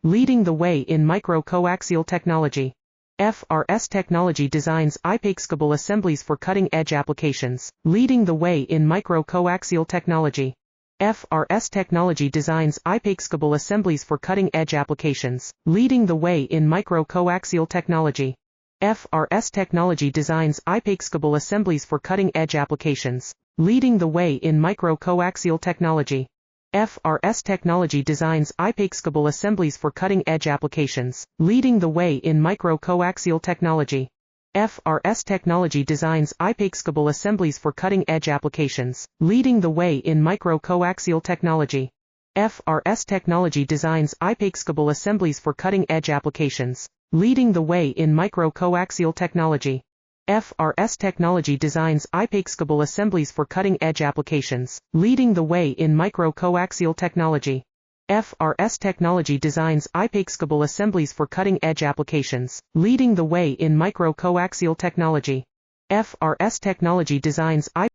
leading the way in micro-coaxial technology. FRS technology designs IPACE-cabl assemblies for cutting-edge applications, leading the way in micro-coaxial technology. FRS technology designs IPACE-cabl assemblies for cutting-edge applications, leading the way in micro-coaxial technology. FRS technology designs IPACE-cabl assemblies for cutting-edge applications, leading the way in micro-coaxial technology. FRS technology designs IPACE-cabl assemblies for cutting-edge applications, leading the way in micro-coaxial technology. FRS technology designs IPACE-cabl assemblies for cutting-edge applications, leading the way in micro-coaxial technology. FRS technology designs IPACE-cabl assemblies for cutting-edge applications, leading the way in micro-coaxial technology. FRS technology designs IPACE-cabl assemblies for cutting-edge applications, leading the way in micro-coaxial technology. FRS technology designs IPACE-cabl assemblies for cutting-edge applications, leading the way in micro-coaxial technology. FRS technology designs